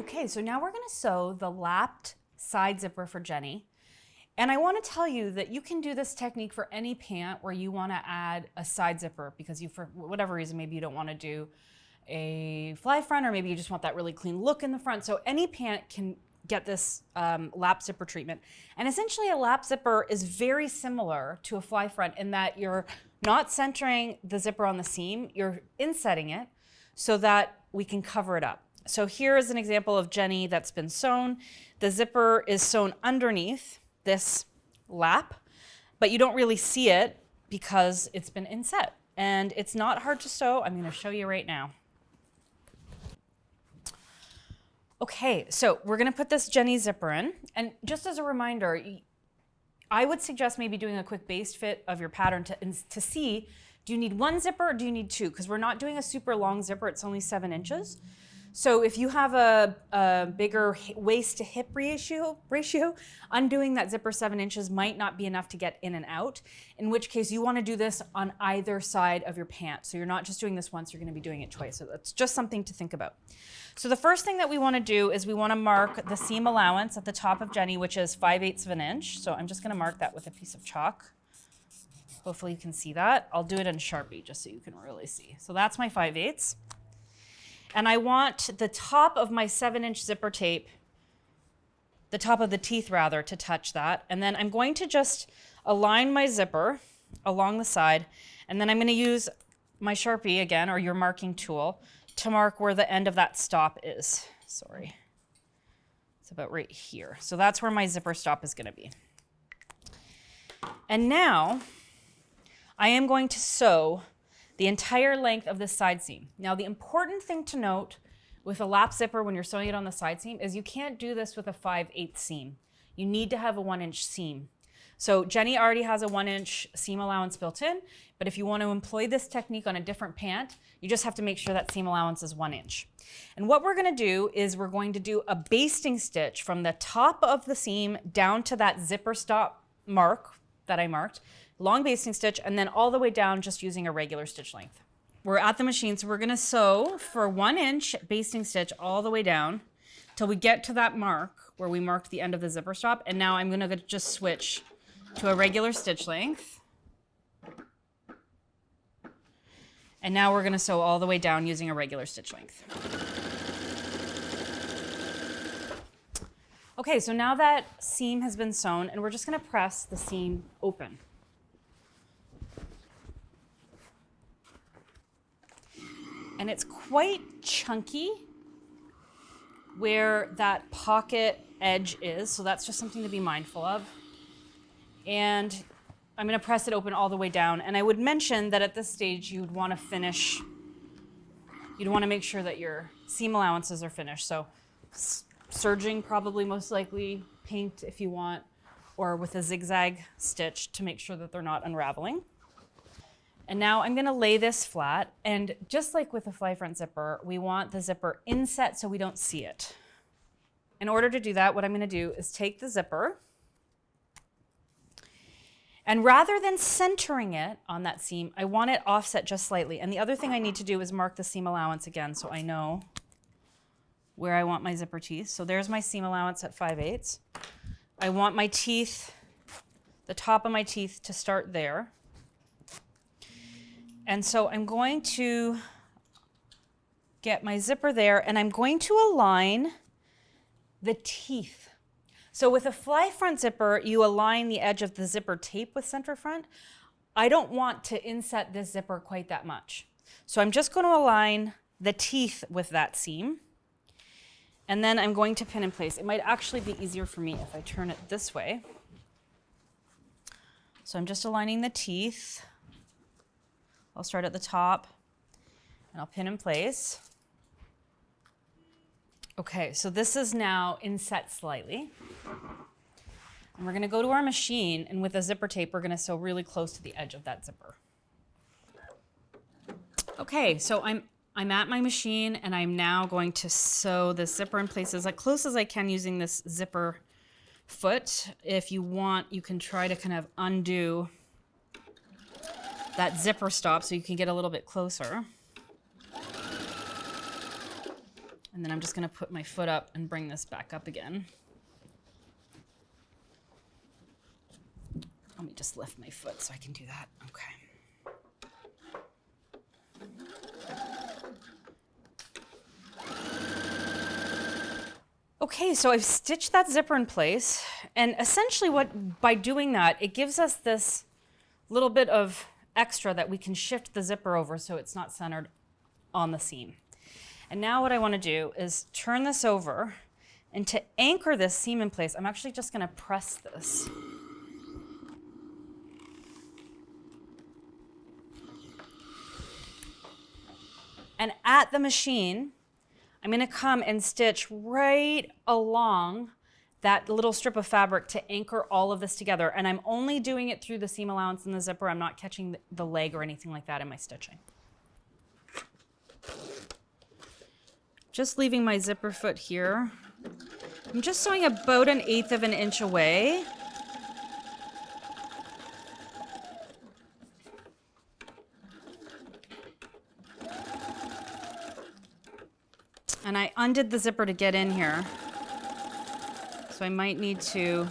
Okay, so now we're going to sew the lapped side zipper for Jenny. And I want to tell you that you can do this technique for any pant where you want to add a side zipper because you, for whatever reason, maybe you don't want to do a fly front, or maybe you just want that really clean look in the front. So any pant can get this lap zipper treatment. And essentially a lap zipper is very similar to a fly front in that you're not centering the zipper on the seam, you're insetting it so that we can cover it up. So here is an example of Jenny that's been sewn. The zipper is sewn underneath this lap, but you don't really see it because it's been inset. And it's not hard to sew. I'm going to show you right now. Okay, so we're going to put this Jenny zipper in. And just as a reminder, I would suggest maybe doing a quick baste fit of your pattern to see, do you need one zipper or do you need two? Because we're not doing a super long zipper, it's only 7 inches. So if you have a bigger waist to hip ratio, undoing that zipper 7 inches might not be enough to get in and out, in which case you want to do this on either side of your pant. So you're not just doing this once, you're going to be doing it twice. So that's just something to think about. So the first thing that we want to do is we want to mark the seam allowance at the top of Jenny, which is 5/8 of an inch. So I'm just going to mark that with a piece of chalk. Hopefully you can see that. I'll do it in Sharpie just so you can really see. So that's my 5/8. And I want the top of my 7-inch zipper tape, the top of the teeth rather, to touch that. And then I'm going to just align my zipper along the side. And then I'm going to use my Sharpie again, or your marking tool, to mark where the end of that stop is. Sorry. It's about right here. So that's where my zipper stop is going to be. And now I am going to sew the entire length of this side seam. Now, the important thing to note with a lap zipper when you're sewing it on the side seam is you can't do this with a 5/8 seam. You need to have a 1-inch seam. So Jenny already has a 1-inch seam allowance built in, but if you want to employ this technique on a different pant, you just have to make sure that seam allowance is 1 inch. And what we're going to do is we're going to do a basting stitch from the top of the seam down to that zipper stop mark that I marked, long basting stitch, and then all the way down just using a regular stitch length. We're at the machine, so we're going to sew for 1 inch basting stitch all the way down till we get to that mark where we marked the end of the zipper stop. And now I'm going to just switch to a regular stitch length. And now we're going to sew all the way down using a regular stitch length. Okay, so now that seam has been sewn, and we're just going to press the seam open. And it's quite chunky where that pocket edge is, so that's just something to be mindful of. And I'm going to press it open all the way down. And I would mention that at this stage you'd want to make sure that your seam allowances are finished. So serging, probably most likely, paint if you want, or with a zigzag stitch to make sure that they're not unraveling. And now I'm going to lay this flat, and just like with a fly front zipper, we want the zipper inset so we don't see it. In order to do that, what I'm going to do is take the zipper, and rather than centering it on that seam, I want it offset just slightly. And the other thing I need to do is mark the seam allowance again so I know where I want my zipper teeth. So there's my seam allowance at 5/8. I want my teeth, the top of my teeth, to start there. And so I'm going to get my zipper there, and I'm going to align the teeth. So with a fly front zipper, you align the edge of the zipper tape with center front. I don't want to inset this zipper quite that much. So I'm just going to align the teeth with that seam. And then I'm going to pin in place. It might actually be easier for me if I turn it this way. So I'm just aligning the teeth. I'll start at the top and I'll pin in place. Okay, so this is now inset slightly. And we're going to go to our machine, and with a zipper tape, we're going to sew really close to the edge of that zipper. Okay, so I'm at my machine, and I'm now going to sew the zipper in place as close as I can using this zipper foot. If you want, you can try to kind of undo that zipper stop so you can get a little bit closer. And then I'm just gonna put my foot up and bring this back up again. Let me just lift my foot so I can do that. Okay. Okay, so I've stitched that zipper in place, and essentially by doing that, it gives us this little bit of extra that we can shift the zipper over so it's not centered on the seam. And now what I want to do is turn this over, and to anchor this seam in place, I'm actually just going to press this. And at the machine, I'm going to come and stitch right along that little strip of fabric to anchor all of this together. And I'm only doing it through the seam allowance and the zipper. I'm not catching the leg or anything like that in my stitching. Just leaving my zipper foot here. I'm just sewing about 1/8 of an inch away. And I undid the zipper to get in here. So I might need to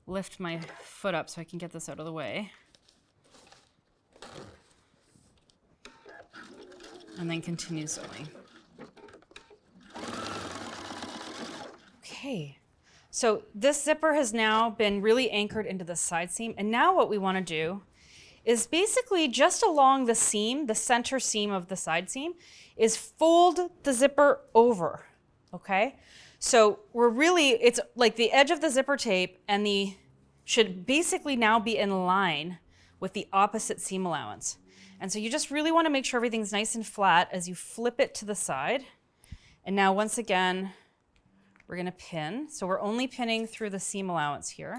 lift my foot up so I can get this out of the way. And then continue sewing. Okay, so this zipper has now been really anchored into the side seam. And now what we want to do is basically just along the seam, the center seam of the side seam, is fold the zipper over, okay? So it's like the edge of the zipper tape and should basically now be in line with the opposite seam allowance. And so you just really want to make sure everything's nice and flat as you flip it to the side. And now once again, we're going to pin. So we're only pinning through the seam allowance here.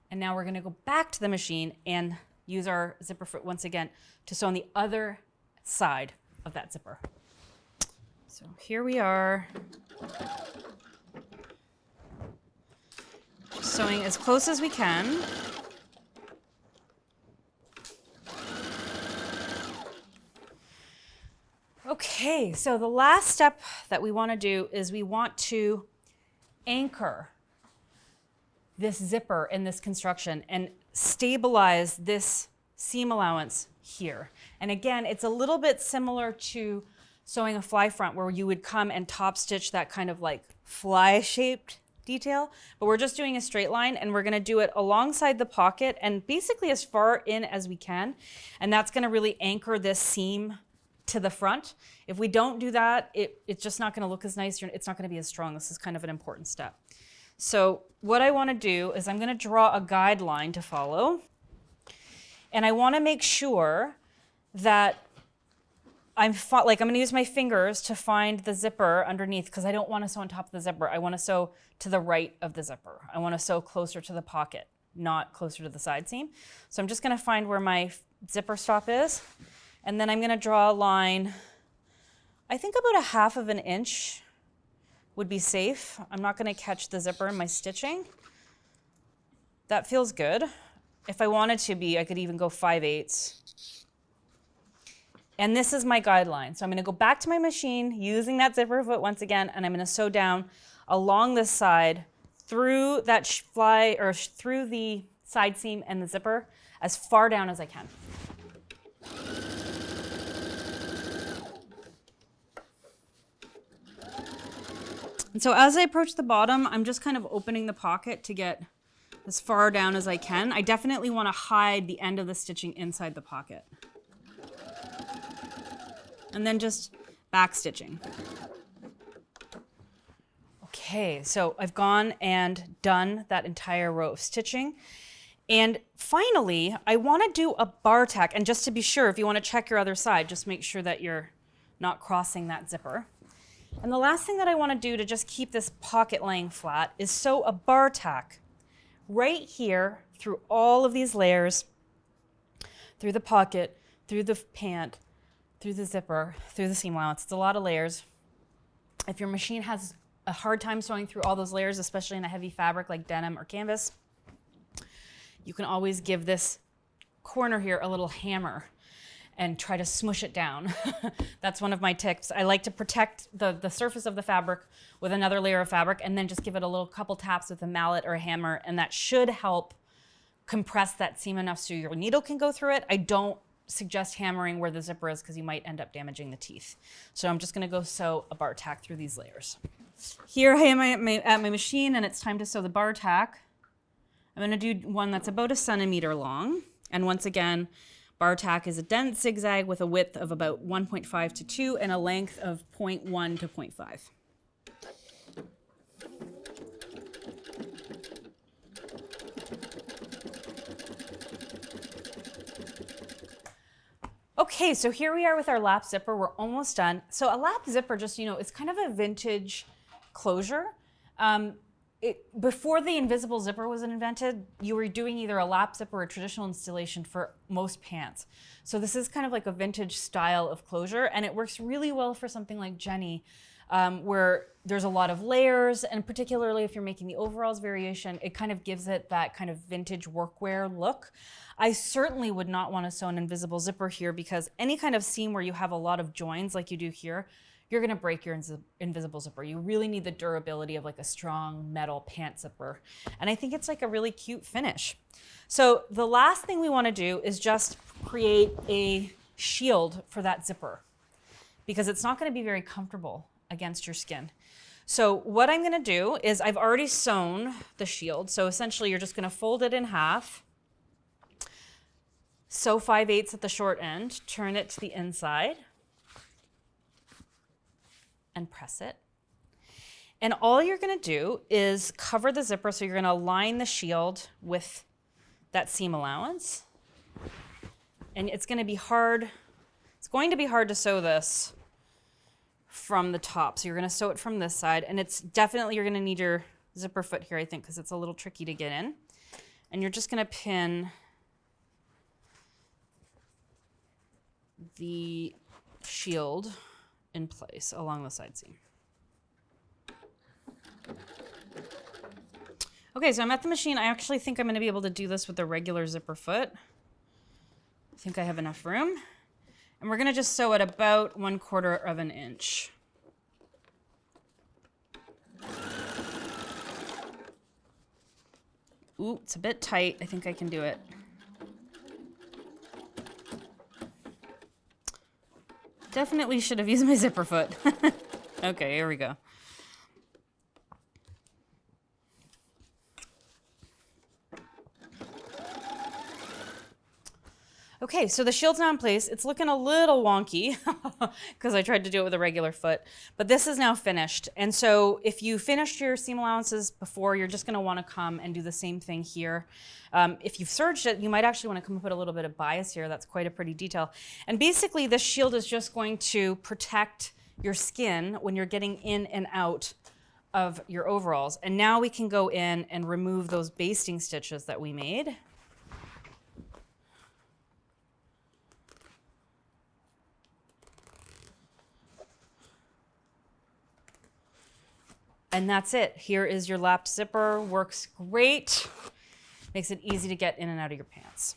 And now we're going to go back to the machine and use our zipper foot once again to sew on the other side of that zipper. So here we are, sewing as close as we can. Okay, so the last step that we want to do is we want to anchor this zipper in this construction and stabilize this seam allowance here. And again, it's a little bit similar to sewing a fly front where you would come and top stitch that kind of like fly shaped detail, but we're just doing a straight line and we're gonna do it alongside the pocket and basically as far in as we can. And that's gonna really anchor this seam to the front. If we don't do that, it's just not gonna look as nice. It's not gonna be as strong. This is kind of an important step. So what I want to do is I'm going to draw a guideline to follow. And I want to make sure that I'm going to use my fingers to find the zipper underneath because I don't want to sew on top of the zipper. I want to sew to the right of the zipper. I want to sew closer to the pocket, not closer to the side seam. So I'm just going to find where my zipper stop is. And then I'm going to draw a line, I think about 1/2 of an inch would be safe. I'm not going to catch the zipper in my stitching. That feels good. If I wanted to be, I could even go 5/8. And this is my guideline. So I'm going to go back to my machine using that zipper foot once again, and I'm going to sew down along this side through that through the side seam and the zipper as far down as I can. And so as I approach the bottom, I'm just kind of opening the pocket to get as far down as I can. I definitely want to hide the end of the stitching inside the pocket. And then just back stitching. Okay, so I've gone and done that entire row of stitching. And finally, I want to do a bar tack. And just to be sure, if you want to check your other side, just make sure that you're not crossing that zipper. And the last thing that I want to do to just keep this pocket laying flat is sew a bar tack right here through all of these layers, through the pocket, through the pant, through the zipper, through the seam allowance. It's a lot of layers. If your machine has a hard time sewing through all those layers, especially in a heavy fabric like denim or canvas, you can always give this corner here a little hammer and try to smush it down. That's one of my tips. I like to protect the surface of the fabric with another layer of fabric and then just give it a little couple taps with a mallet or a hammer, and that should help compress that seam enough so your needle can go through it. I don't suggest hammering where the zipper is because you might end up damaging the teeth. So I'm just gonna go sew a bar tack through these layers. Here I am at my machine, and it's time to sew the bar tack. I'm gonna do one that's about 1 centimeter long. And once again, bar tack is a dense zigzag with a width of about 1.5 to 2 and a length of 0.1 to 0.5. Okay, so here we are with our lap zipper. We're almost done. So a lap zipper, just, it's kind of a vintage closure. Before the invisible zipper was invented, you were doing either a lap zipper or a traditional installation for most pants. So this is kind of like a vintage style of closure, and it works really well for something like Jenny, where there's a lot of layers, and particularly if you're making the overalls variation, it kind of gives it that kind of vintage workwear look. I certainly would not want to sew an invisible zipper here because any kind of seam where you have a lot of joins like you do here, you're gonna break your invisible zipper. You really need the durability of like a strong metal pant zipper. And I think it's like a really cute finish. So the last thing we wanna do is just create a shield for that zipper because it's not gonna be very comfortable against your skin. So what I'm gonna do is I've already sewn the shield. So essentially you're just gonna fold it in half, sew 5/8 at the short end, turn it to the inside, and press it. And all you're gonna do is cover the zipper, so you're gonna align the shield with that seam allowance. And it's going to be hard to sew this from the top. So you're going to sew it from this side, and it's definitely, you're going to need your zipper foot here, I think, because it's a little tricky to get in. And you're just going to pin the shield in place along the side seam. Okay, so I'm at the machine. I actually think I'm going to be able to do this with a regular zipper foot. I think I have enough room. And we're going to just sew it about 1/4 of an inch. Ooh, it's a bit tight. I think I can do it. Definitely should have used my zipper foot. Okay, here we go. Okay, so the shield's now in place. It's looking a little wonky because I tried to do it with a regular foot, but this is now finished. And so if you finished your seam allowances before, you're just gonna wanna come and do the same thing here. If you've serged it, you might actually wanna come and put a little bit of bias here. That's quite a pretty detail. And basically this shield is just going to protect your skin when you're getting in and out of your overalls. And now we can go in and remove those basting stitches that we made. And that's it. Here is your lapped zipper. Works great. Makes it easy to get in and out of your pants.